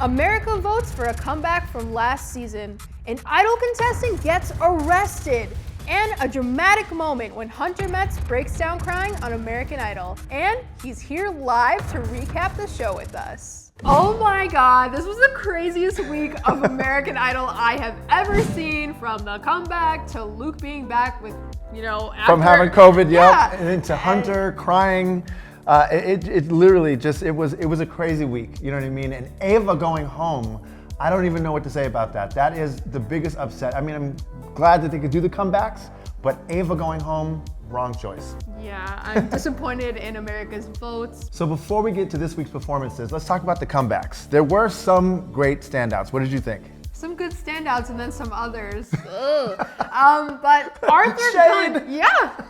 America votes for a comeback from last season. An Idol contestant gets arrested. And a dramatic moment when Hunter Metz breaks down crying on American Idol. And he's here live to recap the show with us. Oh my God, this was the craziest week of American Idol I have ever seen, from the comeback to Luke being back with, from having COVID, and into Hunter crying. It literally just, it was a crazy week, you know what I mean? And Ava going home, I don't even know what to say about that. That is the biggest upset. I mean, I'm glad that they could do the comebacks, but Ava going home, wrong choice. Yeah, I'm disappointed in America's votes. So before we get to this week's performances, let's talk about the comebacks. There were some great standouts. What did you think? Some good standouts and then some others. But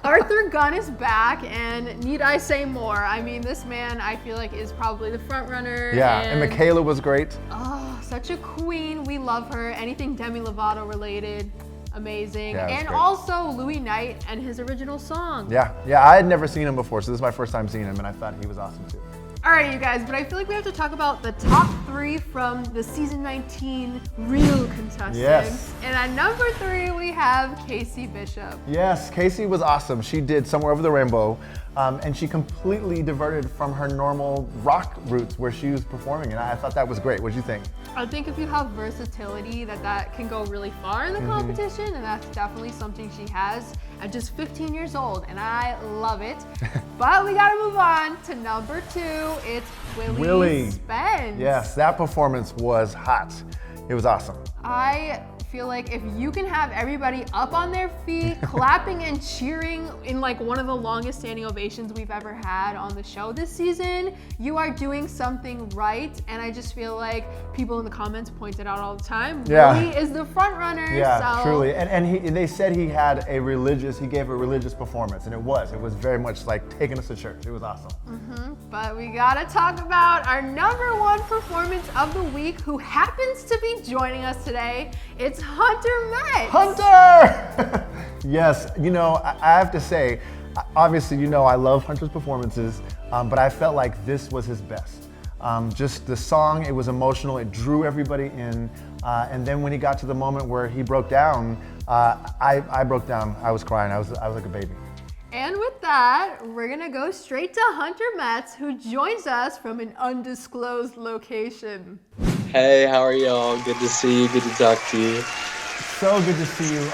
Arthur Gunn is back, and need I say more? I mean, this man, I feel like, is probably the front runner. Yeah, and Michaela was great. Oh, such a queen. We love her. Anything Demi Lovato related, amazing. Yeah, and great. Also Louis Knight and his original song. Yeah, I had never seen him before, so this is my first time seeing him, and I thought he was awesome too. All right, you guys, but I feel like we have to talk about the top 3 from the season 19 real contestants. Yes. And at number 3, we have Casey Bishop. Yes, Casey was awesome. She did Somewhere Over the Rainbow, and she completely diverted from her normal rock roots where she was performing, and I thought that was great. What did you think? I think if you have versatility, that can go really far in the competition, and that's definitely something she has at just 15 years old, and I love it. But we gotta move on to number 2. It's Willie Spence. Yes, that performance was hot. It was awesome. I feel like if you can have everybody up on their feet, clapping and cheering in like one of the longest standing ovations we've ever had on the show this season, you are doing something right. And I just feel like people in the comments point it out all the time. Yeah. Willie is the front runner. Yeah, so. truly. And they said he gave a religious performance, and it was very much like taking us to church. It was awesome. But we gotta talk about our number 1 performance of the week, who happens to be joining us today. It's Hunter Metz. Hunter! Yes, I have to say, obviously, I love Hunter's performances, but I felt like this was his best. Just the song, it was emotional, it drew everybody in, and then when he got to the moment where he broke down, I broke down. I was crying. I was like a baby. And with that, we're gonna go straight to Hunter Metz, who joins us from an undisclosed location. Hey, how are y'all? Good to see you. Good to talk to you. So good to see you.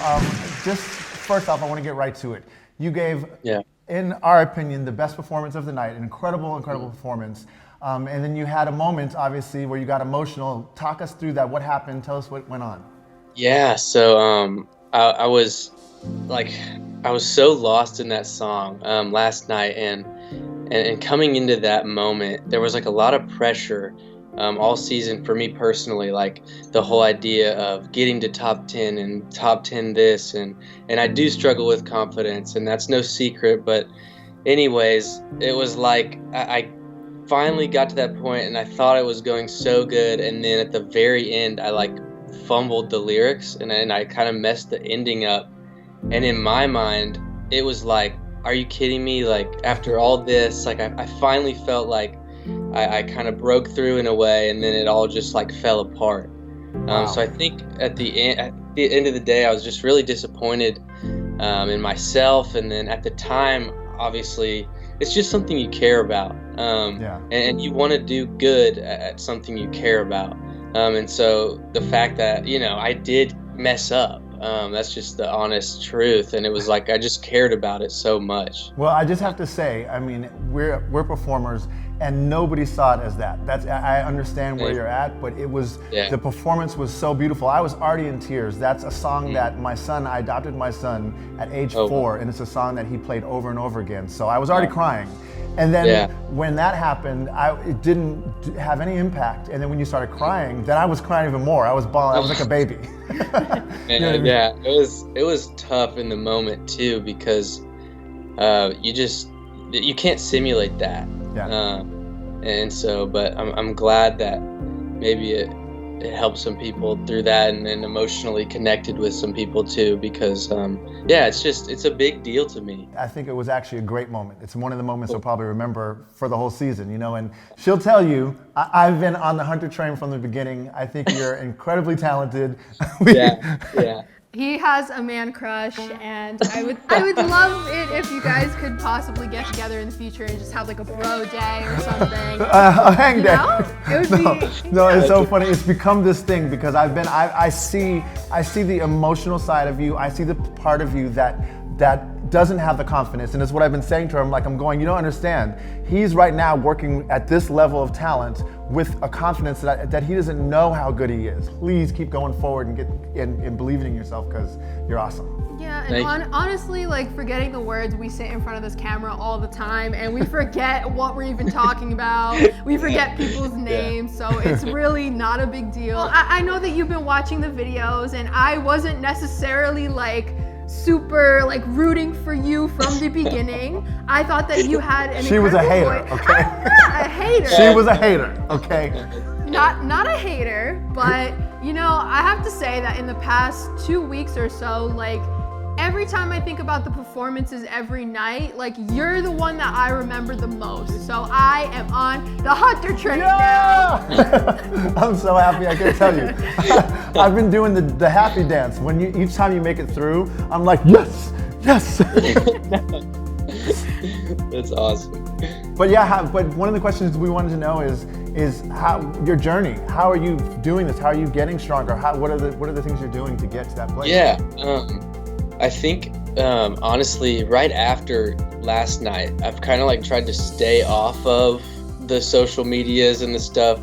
Just first off, I want to get right to it. You gave, in our opinion, the best performance of the night, an incredible performance. And then you had a moment, obviously, where you got emotional. Talk us through that. What happened? Tell us what went on. Yeah, so I was so lost in that song last night, and coming into that moment, there was like a lot of pressure all season for me personally, like the whole idea of getting to top 10 and top 10 this, and I do struggle with confidence, and that's no secret. But anyways, it was like I finally got to that point, and I thought it was going so good, and then at the very end I like fumbled the lyrics, and I kind of messed the ending up. And in my mind, it was like, are you kidding me? Like, after all this, like I finally felt like I kind of broke through in a way, and then it all just like fell apart. Wow. So I think at the end of the day, I was just really disappointed in myself. And then at the time, obviously, it's just something you care about, and you want to do good at something you care about. And so the fact that I did mess up. That's just the honest truth, and it was like I just cared about it so much. Well, I just have to say, I mean, we're performers, and nobody saw it as that. I understand where you're at, but it was the performance was so beautiful. I was already in tears. That's a song that I adopted my son at age 4, and it's a song that he played over and over again. So I was already crying. And then when that happened, it didn't have any impact. And then when you started crying, then I was crying even more. I was bawling. I was like a baby. Yeah, it was tough in the moment too, because you can't simulate that. Yeah. And so, but I'm glad that maybe it helped some people through that, and emotionally connected with some people too, because it's a big deal to me. I think it was actually a great moment. It's one of the moments you'll probably remember for the whole season, you know, and she'll tell you, I've been on the Hunter train from the beginning. I think you're incredibly talented. Yeah. He has a man crush, and I would love it if you guys could possibly get together in the future and just have like a bro day or something. A hang day. It would be. No, it's so funny. It's become this thing because I see the emotional side of you. I see the part of you that doesn't have the confidence, and it's what I've been saying to him. Like, I'm going, you don't understand. He's right now working at this level of talent with a confidence that he doesn't know how good he is. Please keep going forward and believing in yourself, because you're awesome. Yeah, and honestly, like, forgetting the words, we sit in front of this camera all the time and we forget what we're even talking about. We forget people's names, so it's really not a big deal. I know that you've been watching the videos, and I wasn't necessarily like super like rooting for you from the beginning. I thought that you had an She was a hater, voice. okay? I'm not a hater. She was a hater, okay? Not a hater, but you know, I have to say that in the past 2 weeks or so, like, every time I think about the performances every night, like, you're the one that I remember the most. So I am on the Hunter train now. I'm so happy, I can't tell you. I've been doing the happy dance. Each time you make it through, I'm like, yes. That's awesome. But but one of the questions we wanted to know is how your journey. How are you doing this? How are you getting stronger? What are the things you're doing to get to that place? Yeah, I think honestly, right after last night, I've kind of like tried to stay off of the social medias and the stuff,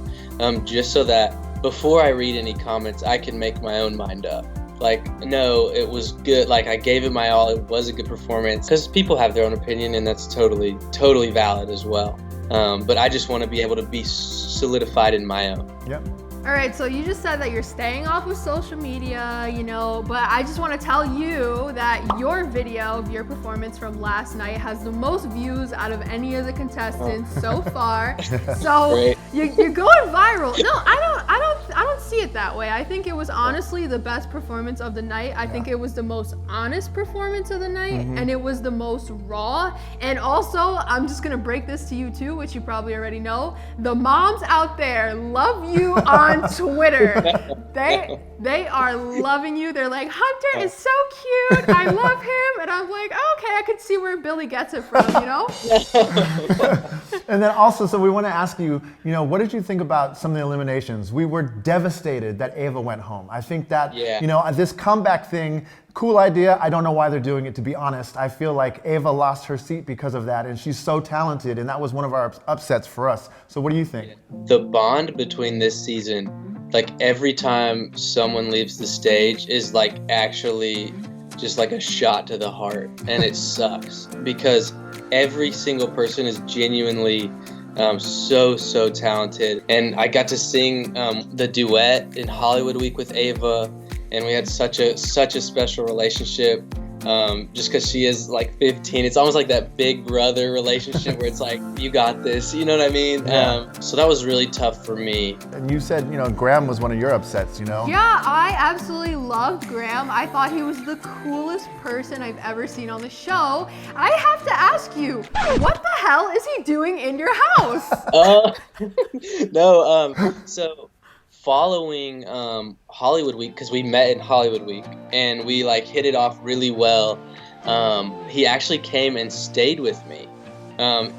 just so that before I read any comments, I can make my own mind up. Like, no, it was good. Like, I gave it my all. It was a good performance, because people have their own opinion, and that's totally valid as well. But I just want to be able to be solidified in my own. Yep. All right, so you just said that you're staying off of social media, you know, but I just want to tell you that your video of your performance from last night has the most views out of any of the contestants so far. So you're going viral. No, I don't see it that way. I think it was honestly the best performance of the night. I think it was the most honest performance of the night, and it was the most raw. And also, I'm just gonna break this to you too, which you probably already know. The moms out there love you on Twitter. They are loving you. They're like, Hunter is so cute. I love him. And I'm like, oh, okay, I could see where Billy gets it from, you know? And then also, so we want to ask you, you know, what did you think about some of the eliminations? We were devastated that Ava went home. I think that, you know, this comeback thing, cool idea. I don't know why they're doing it, to be honest. I feel like Ava lost her seat because of that, and she's so talented, and that was one of our upsets for us. So what do you think? The bond between this season, like, every time someone leaves the stage is like actually just like a shot to the heart, and it sucks because every single person is genuinely so talented. And I got to sing the duet in Hollywood Week with Ava, and we had such a special relationship. Just because she is like 15, it's almost like that big brother relationship where it's like, you got this, you know what I mean? Yeah. So that was really tough for me. And you said, you know, Graham was one of your upsets, you know? Yeah, I absolutely loved Graham. I thought he was the coolest person I've ever seen on the show. I have to ask you, what the hell is he doing in your house? So following Hollywood Week, because we met in Hollywood Week and we like hit it off really well, he actually came and stayed with me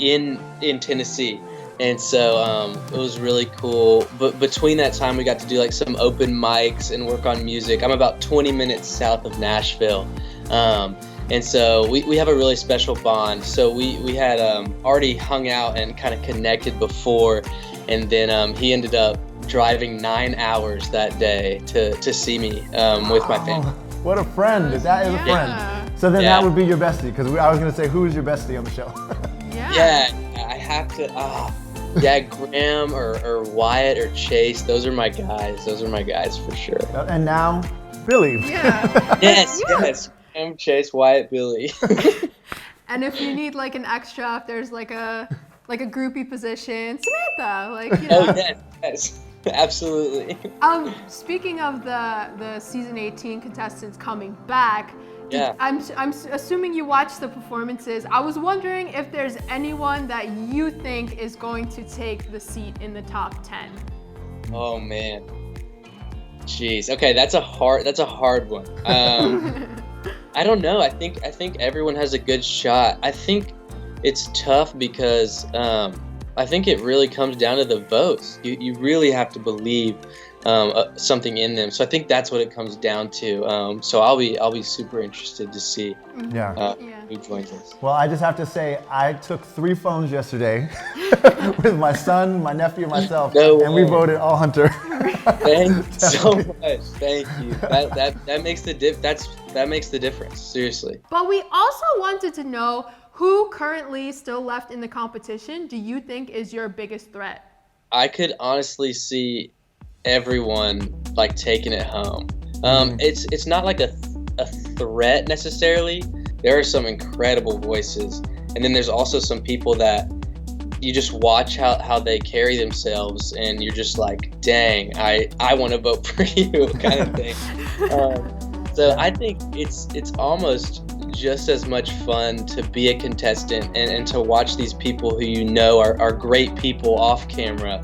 in Tennessee, and so it was really cool. But between that time, we got to do like some open mics and work on music. I'm about 20 minutes south of Nashville, and so we have a really special bond. So we had already hung out and kind of connected before, and then he ended up driving 9 hours that day to see me with my family. What a friend. That is a friend. So then that would be your bestie, because I was going to say, who is your bestie on the show? Yeah, I have to, Graham or Wyatt or Chase, those are my guys. Those are my guys for sure. And now, Billy. Yeah. Yes. Graham, Chase, Wyatt, Billy. And if you need like an extra, if there's like a groupie position, Samantha, like, you know. Oh, yes. Absolutely. Speaking of the season 18 contestants coming back, Yeah. I'm assuming you watched the performances. I was wondering if there's anyone that you think is going to take the seat in the top 10. Oh man. Jeez. Okay, that's a hard one. I don't know. I think everyone has a good shot. I think it's tough because I think it really comes down to the votes. You really have to believe something in them. So I think that's what it comes down to. So I'll be super interested to see who joins us. Well, I just have to say, I took 3 phones yesterday with my son, my nephew, and myself, and we voted all Hunter. Thank you so much. Thank you. That makes the difference. Seriously. But we also wanted to know who currently still left in the competition do you think is your biggest threat? I could honestly see everyone like taking it home. It's not like a threat necessarily. There are some incredible voices, and then there's also some people that you just watch how they carry themselves, and you're just like, dang, I want to vote for you, kind of thing. So I think it's almost just as much fun to be a contestant and to watch these people who you know are great people off camera,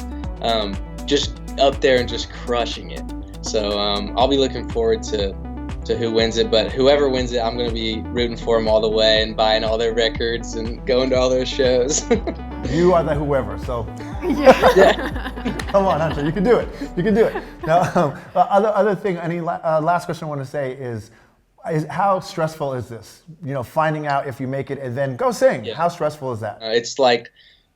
just up there and just crushing it. So I'll be looking forward to who wins it, but whoever wins it, I'm going to be rooting for them all the way and buying all their records and going to all their shows. You are the whoever, so Yeah. come on, Hunter, you can do it. You can do it. Now, other thing, last question I want to say is how stressful is this? You know, finding out if you make it and then go sing. Yeah. How stressful is that? It's like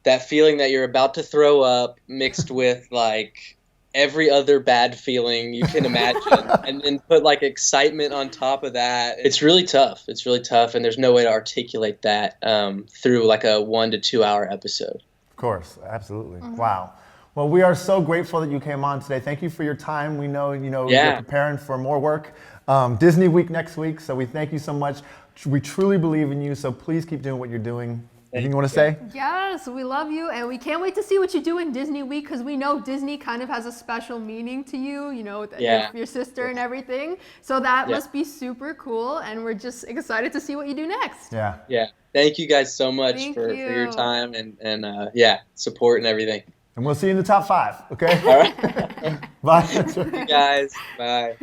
that feeling that you're about to throw up mixed with like every other bad feeling you can imagine, and then put like excitement on top of that. It's really tough. And there's no way to articulate that through like a 1 to 2 hour episode. Of course, absolutely. Wow. Well, we are so grateful that you came on today. Thank you for your time. We know, you're preparing for more work. Disney Week next week, so we thank you so much. We truly believe in you, so please keep doing what you're doing. Anything you want to say? Yes, we love you, and we can't wait to see what you do in Disney Week, because we know Disney kind of has a special meaning to you, with your sister and everything. So that must be super cool, and we're just excited to see what you do next. Yeah. Thank you guys so much for your time and support and everything. And we'll see you in the top 5, okay? All right. Bye. Thank you guys. Bye.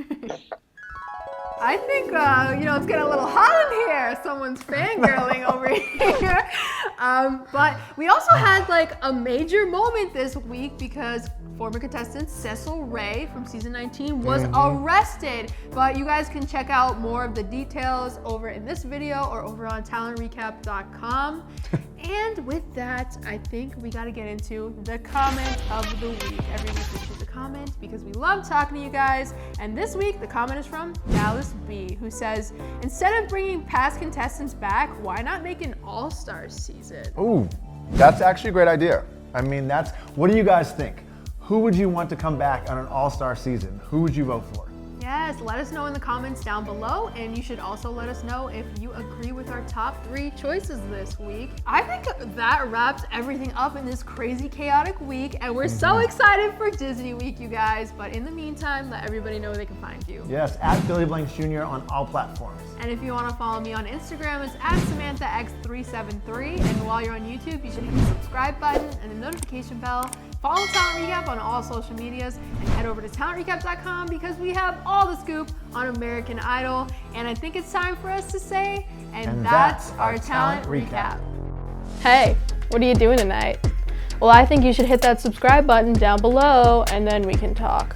I think, it's getting a little hot in here. Someone's fangirling over here. But we also had like a major moment this week because former contestant Cecil Ray from season 19 was arrested. But you guys can check out more of the details over in this video or over on talentrecap.com. And with that, I think we got to get into the comment of the week. Every week we choose a comment because we love talking to you guys. And this week, the comment is from Dallas B, who says, instead of bringing past contestants back, why not make an all-star season? Ooh, that's actually a great idea. What do you guys think? Who would you want to come back on an all-star season? Who would you vote for? Yes, let us know in the comments down below, and you should also let us know if you agree with our top 3 choices this week. I think that wraps everything up in this crazy, chaotic week, and we're so excited for Disney Week, you guys. But in the meantime, let everybody know where they can find you. Yes, at Billy Blanks Jr. on all platforms. And if you want to follow me on Instagram, it's at SamanthaX373. And while you're on YouTube, you should hit the subscribe button and the notification bell. Follow Talent Recap on all social medias and head over to talentrecap.com because we have all the scoop on American Idol. And I think it's time for us to say, and that's our Talent Recap. Hey, what are you doing tonight? Well, I think you should hit that subscribe button down below and then we can talk.